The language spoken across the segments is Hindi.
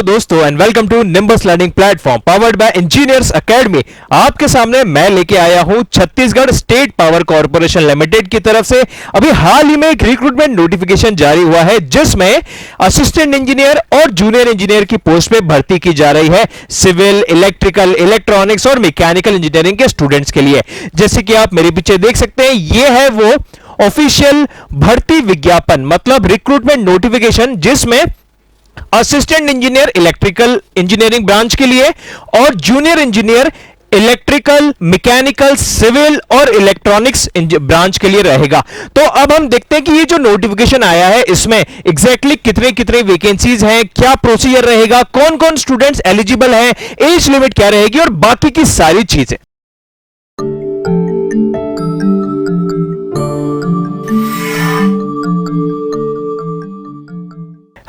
दोस्तों and welcome to Nimbus learning platform powered by engineers academy. आपके सामने मैं लेके आया हूं Chhattisgarh state power corporation limited की तरफ से अभी हाल ही में एक रिक्रूटमेंट नोटिफिकेशन जारी हुआ है, जिसमें असिस्टेंट इंजीनियर और जूनियर इंजीनियर की पोस्ट पे भर्ती की जा रही है सिविल, इलेक्ट्रिकल, इलेक्ट्रॉनिक्स और मैकेनिकल इंजीनियरिंग के स्टूडेंट्स के लिए। जैसे कि आप मेरे पीछे देख सकते हैं, ये है वो ऑफिशियल भर्ती विज्ञापन, मतलब रिक्रूटमेंट नोटिफिकेशन, जिसमें assistant engineer electrical engineering branch के लिए और junior engineer electrical, mechanical, civil और इलेक्ट्रॉनिक्स ब्रांच के लिए रहेगा। तो अब हम देखते हैं कि ये जो नोटिफिकेशन आया है, इसमें एग्जैक्टली कितने कितने वैकेंसीज हैं, क्या प्रोसीजर रहेगा, कौन कौन स्टूडेंट्स एलिजिबल हैं, एज लिमिट क्या रहेगी और बाकी की सारी चीजें।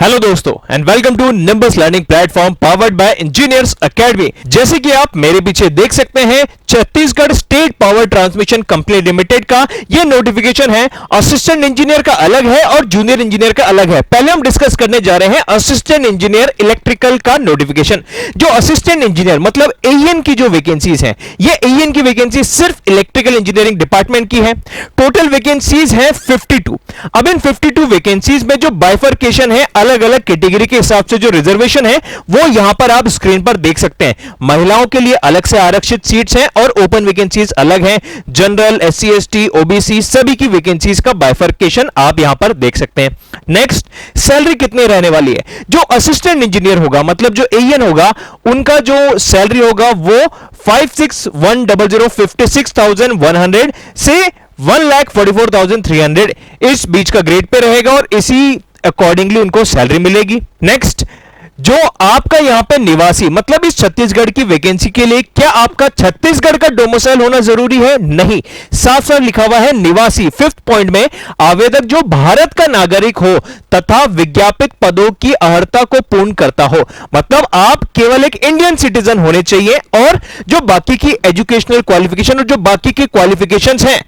हेलो दोस्तों and welcome to Nimbus learning platform powered by engineers academy. जैसे कि आप मेरे पीछे देख सकते हैं, Chhattisgarh state power transmission company limited का यह नोटिफिकेशन है। असिस्टेंट इंजीनियर का अलग है और जूनियर इंजीनियर का अलग है। पहले हम डिस्कस करने जा रहे हैं असिस्टेंट इंजीनियर इलेक्ट्रिकल का नोटिफिकेशन। जो असिस्टेंट इंजीनियर मतलब एईएन की जो वैकेंसीज हैं, ये एईएन की वैकेंसी सिर्फ इलेक्ट्रिकल इंजीनियरिंग डिपार्टमेंट की है। टोटल वैकेंसीज है 52। अब इन 52 वैकेंसीज में जो बाइफर्केशन है, अलग अलग कैटेगरी के हिसाब से जो रिजर्वेशन है, वो यहां पर आप स्क्रीन पर देख सकते हैं। महिलाओं के लिए अलग से आरक्षित सीट्स हैं और ओपन वैकेंसीज अलग हैं। जनरल, एससी, एसटी, ओबीसी सभी की वैकेंसीज का बाइफर्केशन आप यहां पर देख सकते हैं। नेक्स्ट, सैलरी कितनी रहने वाली है। जो असिस्टेंट इंजीनियर होगा मतलब जो एईएन होगा, उनका जो सैलरी होगा वो 56,100 से 1,44,300 इस बीच का ग्रेड पे रहेगा और इसी अकॉर्डिंगली उनको सैलरी मिलेगी। नेक्स्ट, जो आपका यहां पे निवासी मतलब इस छत्तीसगढ़ की वैकेंसी के लिए क्या आपका छत्तीसगढ़ का डोमिसाइल होना जरूरी है? नहीं, साफ साफ लिखा हुआ है निवासी। 5th पॉइंट में आवेदक जो भारत का नागरिक हो तथा विज्ञापित पदों की अर्हता को पूर्ण करता हो, मतलब आप केवल एक इंडियन सिटीजन होने चाहिए और जो बाकी की एजुकेशनल क्वालिफिकेशन और जो बाकी की क्वालिफिकेशंस हैं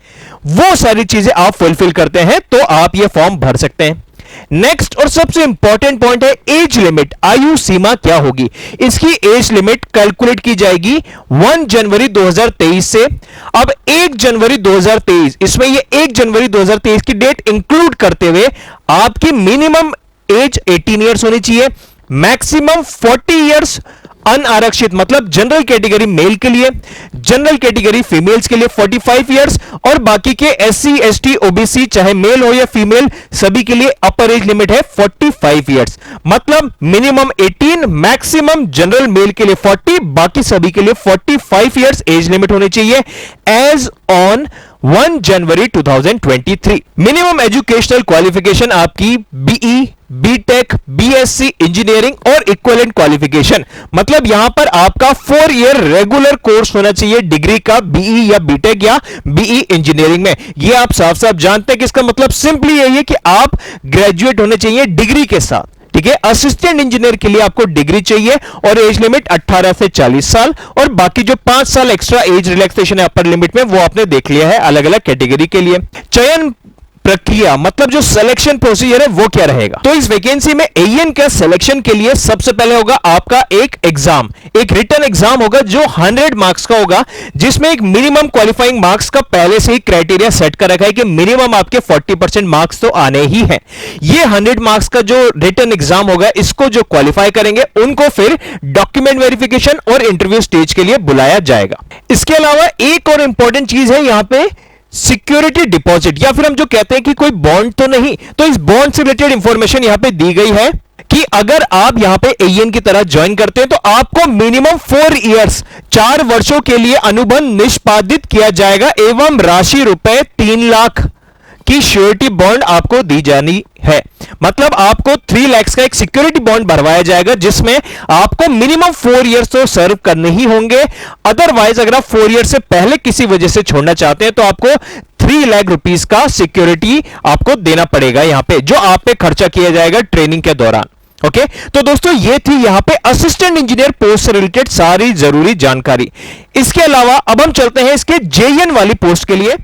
वो सारी चीजें आप फुलफिल करते हैं तो आप ये फॉर्म भर सकते हैं। नेक्स्ट और सबसे इंपॉर्टेंट पॉइंट है एज लिमिट। आयु सीमा क्या होगी? इसकी एज लिमिट कैलकुलेट की जाएगी 1 जनवरी 2023 से। अब 1 जनवरी 2023, इसमें ये 1 जनवरी 2023 की डेट इंक्लूड करते हुए आपकी मिनिमम एज 18 ईयर्स होनी चाहिए, मैक्सिमम 40 ईयर्स अनारक्षित मतलब जनरल कैटेगरी मेल के लिए, जनरल कैटेगरी फीमेल्स के लिए 45 इयर्स और बाकी के एससी, एसटी, ओबीसी चाहे मेल हो या फीमेल सभी के लिए अपर एज लिमिट है 45 इयर्स। मतलब मिनिमम 18, मैक्सिमम जनरल मेल के लिए 40, बाकी सभी के लिए 45 इयर्स एज लिमिट होनी चाहिए एज ऑन 1 जनवरी 2023। मिनिमम एजुकेशनल क्वालिफिकेशन आपकी बीई, बीटेक, बीएससी इंजीनियरिंग और इक्विवेलेंट क्वालिफिकेशन, मतलब यहां पर आपका 4 ईयर रेगुलर कोर्स होना चाहिए डिग्री का बीई या बीटेक या बीई इंजीनियरिंग में। ये आप साफ साफ जानते हैं कि इसका मतलब सिंपली यही है कि आप ग्रेजुएट होने चाहिए डिग्री के साथ। ठीक है, असिस्टेंट इंजीनियर के लिए आपको डिग्री चाहिए और एज लिमिट 18 से 40 साल और बाकी जो 5 साल एक्स्ट्रा एज रिलैक्सेशन है अपर लिमिट में, वो आपने देख लिया है अलग अलग कैटेगरी के लिए। चयन प्रक्रिया मतलब जो सिलेक्शन प्रोसीजर है वो क्या रहेगा? तो इस वैकेंसी में एईएन का सिलेक्शन के लिए सबसे पहले होगा आपका एक एग्जाम, एक रिटन एग्जाम होगा जो 100 मार्क्स का होगा, जिसमें एक मिनिमम क्वालिफाइंग मार्क्स का पहले से ही क्राइटेरिया सेट कर रखा है कि मिनिमम आपके 40% मार्क्स तो आने ही है। ये 100 मार्क्स का जो रिटन एग्जाम होगा, इसको जो क्वालिफाई करेंगे उनको फिर डॉक्यूमेंट वेरिफिकेशन और इंटरव्यू स्टेज के लिए बुलाया जाएगा। इसके अलावा एक और इंपॉर्टेंट चीज है यहां पे सिक्योरिटी डिपॉजिट, या फिर हम जो कहते हैं कि कोई बॉन्ड तो नहीं, तो इस बॉन्ड से रिलेटेड इंफॉर्मेशन यहां पे दी गई है कि अगर आप यहां पे एईएन की तरह ज्वाइन करते हैं तो आपको मिनिमम 4 इयर्स 4 वर्षों के लिए अनुबंध निष्पादित किया जाएगा एवं राशि रुपए 3 लाख की श्योरिटी बॉन्ड आपको दी जानी है। मतलब आपको 3 लाख का एक सिक्योरिटी बॉन्ड भरवाया जाएगा, जिसमें आपको मिनिमम 4 इयर्स तो सर्व करने ही होंगे। अदरवाइज अगर आप 4 इयर्स से पहले किसी वजह से छोड़ना चाहते हैं तो आपको 3 लाख रुपीस का सिक्योरिटी आपको देना पड़ेगा यहां पे, जो आप पे खर्चा किया जाएगा ट्रेनिंग के दौरान। ओके, तो दोस्तों ये थी यहां पे असिस्टेंट इंजीनियर पोस्ट से रिलेटेड सारी जरूरी जानकारी। इसके अलावा अब हम चलते हैं इसके जेईएन वाली पोस्ट के लिए।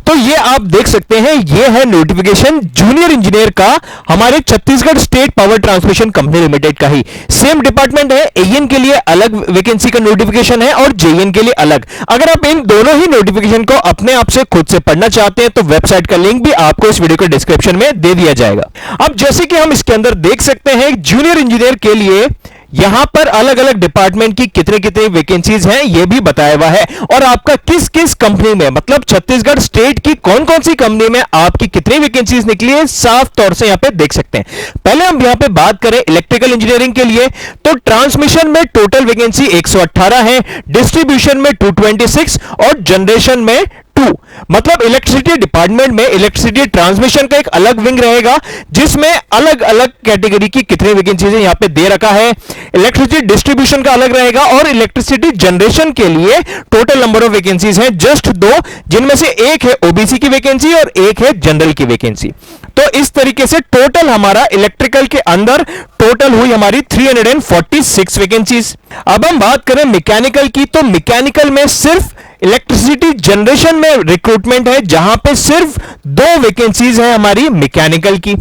तो ये आप देख सकते हैं, ये है नोटिफिकेशन जूनियर इंजीनियर का, हमारे Chhattisgarh state power transmission company limited का ही। सेम डिपार्टमेंट है, एएन के लिए अलग वैकेंसी का नोटिफिकेशन है और जेएन के लिए अलग। अगर आप इन दोनों ही नोटिफिकेशन को अपने आप से खुद से पढ़ना चाहते हैं तो वेबसाइट का लिंक भी आपको इस वीडियो के डिस्क्रिप्शन में दे दिया जाएगा। अब जैसे कि हम इसके अंदर देख सकते हैं, जूनियर इंजीनियर के लिए यहां पर अलग अलग डिपार्टमेंट की कितने कितने वैकेंसीज हैं यह भी बताया हुआ है, और आपका किस किस कंपनी में, मतलब छत्तीसगढ़ स्टेट की कौन कौन सी कंपनी में आपकी कितनी वैकेंसीज निकली है, साफ तौर से यहां पे देख सकते हैं। पहले हम यहां पे बात करें इलेक्ट्रिकल इंजीनियरिंग के लिए, तो ट्रांसमिशन में टोटल वैकेंसी 118 है, डिस्ट्रीब्यूशन में 226 और जनरेशन में 2। मतलब इलेक्ट्रिसिटी डिपार्टमेंट में इलेक्ट्रिसिटी ट्रांसमिशन का एक अलग विंग रहेगा जिसमें अलग अलग कैटेगरी की कितनी वैकेंसीज यहां पे दे रखा है। इलेक्ट्रिसिटी डिस्ट्रीब्यूशन का अलग रहेगा, और इलेक्ट्रिसिटी जनरेशन के लिए टोटल नंबर ऑफ वैकेंसीज हैं जस्ट 2, जिनमें से एक है ओबीसी की वैकेंसी और एक है जनरल की वैकेंसी। तो इस तरीके से टोटल हमारा इलेक्ट्रिकल के अंदर टोटल हुई हमारी 346 वैकेंसीज। अब हम बात करें मैकेनिकल की, तो मैकेनिकल में सिर्फ इलेक्ट्रिसिटी जनरेशन में रिक्रूटमेंट है जहां पे सिर्फ 2 वैकेंसीज हैं हमारी मैकेनिकल की।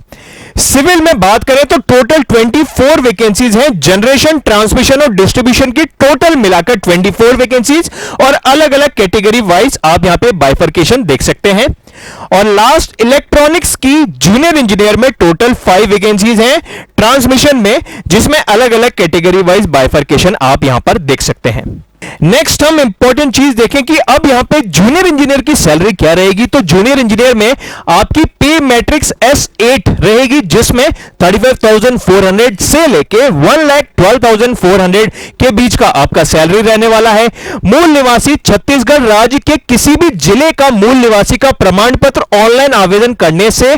सिविल में बात करें तो टोटल 24 वैकेंसीज हैं, जनरेशन ट्रांसमिशन और डिस्ट्रीब्यूशन की टोटल मिलाकर 24 वैकेंसीज, और अलग अलग कैटेगरी वाइज आप यहां पे बाइफर्केशन देख सकते हैं। और लास्ट इलेक्ट्रॉनिक्स की जूनियर इंजीनियर में टोटल 5 वैकेंसीज हैं ट्रांसमिशन में, जिसमें अलग अलग कैटेगरी वाइज बाइफर्केशन आप यहां पर देख सकते हैं। नेक्स्ट हम इंपॉर्टेंट चीज देखें कि अब यहां पे जूनियर इंजीनियर की सैलरी क्या रहेगी। तो जूनियर इंजीनियर में आपकी पे मैट्रिक्स S8 रहेगी, जिसमें 35,400 से लेके 1,12,400 के बीच का आपका सैलरी रहने वाला है। मूल निवासी छत्तीसगढ़ राज्य के किसी भी जिले का मूल निवासी का प्रमाण पत्र ऑनलाइन आवेदन करने से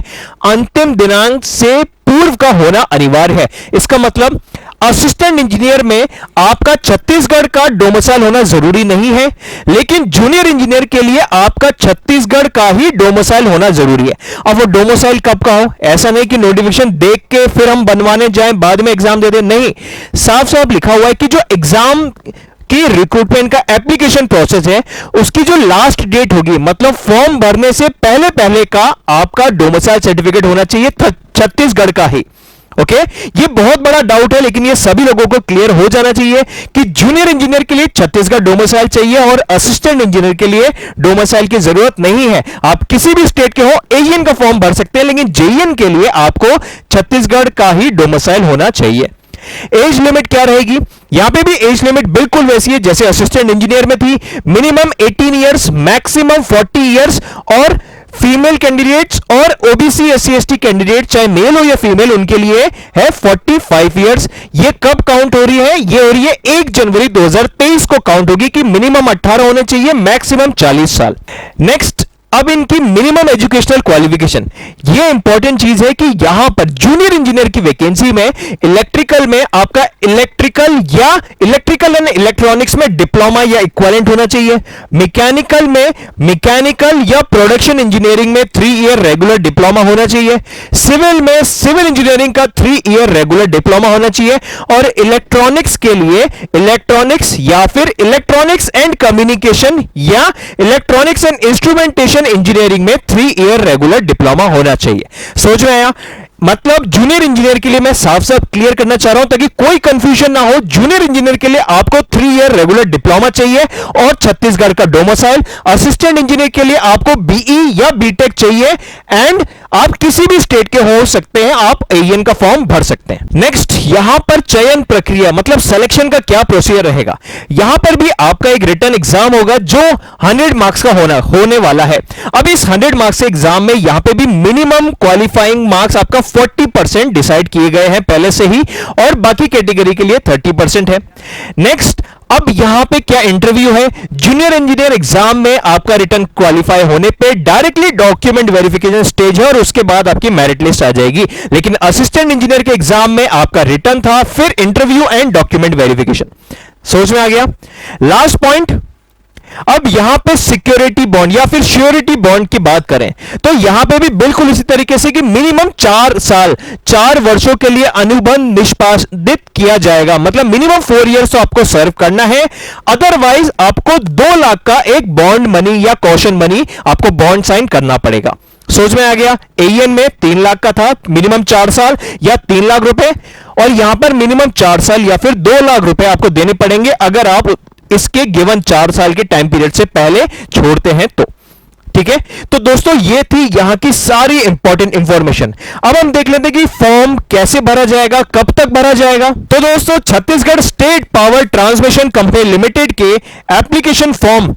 अंतिम दिनांक से पूर्व का होना अनिवार्य है। इसका मतलब असिस्टेंट इंजीनियर में आपका छत्तीसगढ़ का डोमिसाइल होना जरूरी नहीं है, लेकिन जूनियर इंजीनियर के लिए आपका छत्तीसगढ़ का ही डोमिसाइल होना जरूरी है। अब वो डोमिसाइल कब का हो, ऐसा नहीं कि नोटिफिकेशन देख के फिर हम बनवाने जाएं बाद में एग्जाम दे दें, नहीं, साफ साफ लिखा हुआ है कि जो एग्जाम की रिक्रूटमेंट का एप्लीकेशन प्रोसेस है उसकी जो लास्ट डेट होगी, मतलब फॉर्म भरने से पहले पहले का आपका डोमिसाइल सर्टिफिकेट होना चाहिए छत्तीसगढ़ का ही। ओके, ये बहुत बड़ा डाउट है, लेकिन ये सभी लोगों को क्लियर हो जाना चाहिए कि जूनियर इंजीनियर के लिए छत्तीसगढ़ डोमिसाइल चाहिए और असिस्टेंट इंजीनियर के लिए डोमिसाइल की जरूरत नहीं है। आप किसी भी स्टेट के हो एईएन का फॉर्म भर सकते हैं, लेकिन जेईएन के लिए आपको छत्तीसगढ़ का ही डोमिसाइल होना चाहिए। एज लिमिट क्या रहेगी, यहां पे भी एज लिमिट बिल्कुल वैसी है जैसे असिस्टेंट इंजीनियर में थी, मिनिमम 18 इयर्स, मैक्सिमम 40 इयर्स, और फीमेल कैंडिडेट्स और ओबीसी एससी एसटी कैंडिडेट चाहे मेल हो या फीमेल उनके लिए है 45 इयर्स। ये कब काउंट हो रही है, ये हो रही है 1 जनवरी 2023 को काउंट होगी कि मिनिमम 18 होने चाहिए, मैक्सिमम 40 साल। नेक्स्ट, अब इनकी मिनिमम एजुकेशनल क्वालिफिकेशन, ये इंपॉर्टेंट चीज है कि यहां पर जूनियर इंजीनियर की वैकेंसी में इलेक्ट्रिकल में आपका इलेक्ट्रिकल एंड इलेक्ट्रॉनिक्स में डिप्लोमा या इक्विवेलेंट होना चाहिए। मैकेनिकल में मैकेनिकल या प्रोडक्शन इंजीनियरिंग में 3 ईयर रेगुलर डिप्लोमा होना चाहिए। सिविल में सिविल इंजीनियरिंग का 3 ईयर रेगुलर डिप्लोमा होना चाहिए, और इलेक्ट्रॉनिक्स के लिए इलेक्ट्रॉनिक्स या फिर इलेक्ट्रॉनिक्स एंड कम्युनिकेशन या इलेक्ट्रॉनिक्स एंड इंस्ट्रूमेंटेशन इंजीनियरिंग में 3 ईयर रेगुलर डिप्लोमा होना चाहिए। सोच में आया, मतलब जूनियर इंजीनियर के लिए मैं साफ साफ क्लियर करना चाह रहा हूं ताकि कोई कंफ्यूजन ना हो। जूनियर इंजीनियर के लिए आपको 3 ईयर रेगुलर डिप्लोमा चाहिए और छत्तीसगढ़ का डोमिसाइल। असिस्टेंट इंजीनियर के लिए आपको बीई या बीटेक चाहिए, एंड आप किसी भी स्टेट के हो सकते हैं, आप एईएन का फॉर्म भर सकते हैं। नेक्स्ट, यहां पर चयन प्रक्रिया मतलब सिलेक्शन का क्या प्रोसीजर रहेगा। यहां पर भी आपका एक रिटन एग्जाम होगा जो 100 मार्क्स का होने वाला है। अब इस 100 मार्क्स के एग्जाम में यहां पे भी मिनिमम क्वालिफाइंग मार्क्स आपका 40% डिसाइड किए गए हैं पहले से ही, और बाकी कैटेगरी के लिए 30% है। नेक्स्ट, अब यहां पे क्या इंटरव्यू है, जूनियर इंजीनियर एग्जाम में आपका रिटर्न क्वालिफाई होने पे डायरेक्टली डॉक्यूमेंट वेरिफिकेशन स्टेज है और उसके बाद आपकी मेरिट लिस्ट आ जाएगी। लेकिन असिस्टेंट इंजीनियर के एग्जाम में आपका रिटर्न था, फिर इंटरव्यू एंड डॉक्यूमेंट वेरिफिकेशन। सोच में आ गया। लास्ट पॉइंट, अब यहां पे सिक्योरिटी बॉन्ड या फिर श्योरिटी बॉन्ड की बात करें तो यहां पे भी बिल्कुल इसी तरीके से कि मिनिमम 4 साल 4 वर्षों के लिए अनुबंध निष्पादित किया जाएगा, मतलब मिनिमम 4 इयर्स तो आपको सर्व करना है, अदरवाइज आपको 2 लाख का एक बॉन्ड मनी या कॉशन मनी आपको बॉन्ड साइन करना पड़ेगा। सोच में आ गया, एईएन में 3 लाख का था, मिनिमम 4 साल या 3 लाख रुपए, और यहां पर मिनिमम 4 साल या फिर 2 लाख रुपए आपको देने पड़ेंगे अगर आप इसके गिवन 4 साल के टाइम पीरियड से पहले छोड़ते हैं तो। ठीक है, तो दोस्तों ये थी यहां की सारी इंपॉर्टेंट इंफॉर्मेशन। अब हम देख लेते हैं कि फॉर्म कैसे भरा जाएगा, कब तक भरा जाएगा। तो दोस्तों Chhattisgarh state power transmission company limited के एप्लीकेशन फॉर्म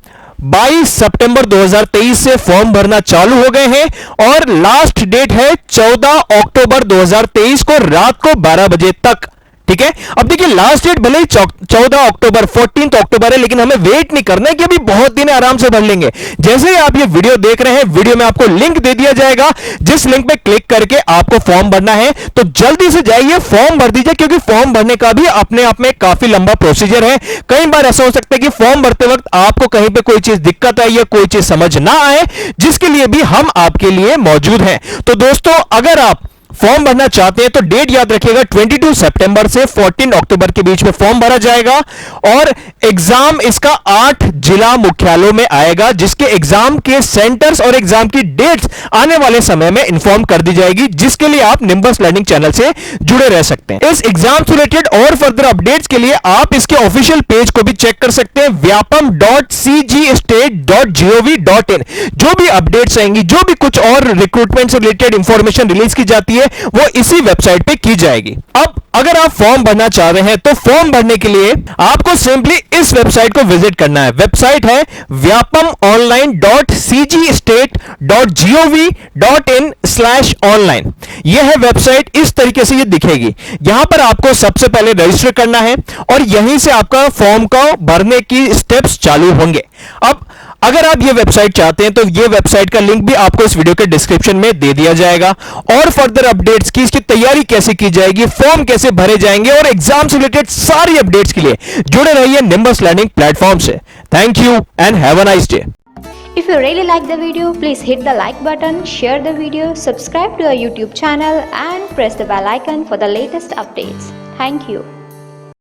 22 सितंबर 2023 से फॉर्म भरना चालू हो गए हैं और लास्ट डेट है 14 अक्टूबर 2023 को रात को 12 बजे तक। ठीक है, अब देखिए लास्ट डेट भले ही 14 अक्टूबर 14 अक्टूबर है, लेकिन हमें वेट नहीं करना है कि अभी बहुत दिन आराम से भर लेंगे। जैसे ही आप ये वीडियो देख रहे हैं, वीडियो में आपको लिंक दे दिया जाएगा, जिस लिंक पे क्लिक करके आपको फॉर्म भरना है, तो जल्दी से जाइए फॉर्म भर दीजिए, क्योंकि फॉर्म भरने का भी अपने आप में काफी लंबा प्रोसीजर है। कई बार ऐसा हो सकता है कि फॉर्म भरते वक्त आपको कहीं पे कोई चीज दिक्कत आई या कोई चीज समझ ना आए, जिसके लिए भी हम आपके लिए मौजूद हैं। तो दोस्तों अगर आप फॉर्म भरना चाहते हैं तो डेट याद रखिएगा, 22 सितंबर से 14 अक्टूबर के बीच में फॉर्म भरा जाएगा और एग्जाम इसका 8 जिला मुख्यालयों में आएगा, जिसके एग्जाम के सेंटर्स और एग्जाम की डेट्स आने वाले समय में इंफॉर्म कर दी जाएगी, जिसके लिए आप निंबस लर्निंग चैनल से जुड़े रह सकते हैं। इस एग्जाम से रिलेटेड और फर्दर अपडेट्स के लिए आप इसके ऑफिशियल पेज को भी चेक कर सकते हैं, vyapam.cgstate.gov.in। जो भी अपडेट्स आएंगी, जो भी कुछ और रिक्रूटमेंट से रिलेटेड इंफॉर्मेशन रिलीज की जाती है, वो इसी वेबसाइट पे की जाएगी। अब अगर आप फॉर्म भरना चाह रहे हैं तो फॉर्म भरने के लिए आपको सिंपली इस वेबसाइट को विजिट करना है। वेबसाइट है vyapam.cgstate.gov.in/online। यह है वेबसाइट, इस तरीके से ये दिखेगी। यहां पर आपको सबसे पहले रजिस्टर करना है और यहीं से आपका फॉर्म को भरने की स्टेप्स चालू होंगे। अब अगर आप ये वेबसाइट चाहते हैं तो ये वेबसाइट का लिंक भी आपको इस वीडियो के डिस्क्रिप्शन में दे दिया जाएगा। और फर्दर अपडेट्स की, इसकी तैयारी कैसे की जाएगी, फॉर्म कैसे भरे जाएंगे और एग्जाम से रिलेटेड सारी अपडेट्स के लिए जुड़े रहिए निंबस लर्निंग प्लेटफॉर्म से। Thank you and have a nice day. If you really like the video, please hit the like button, share the video, subscribe to our YouTube channel and press the bell icon for the latest updates. Thank you.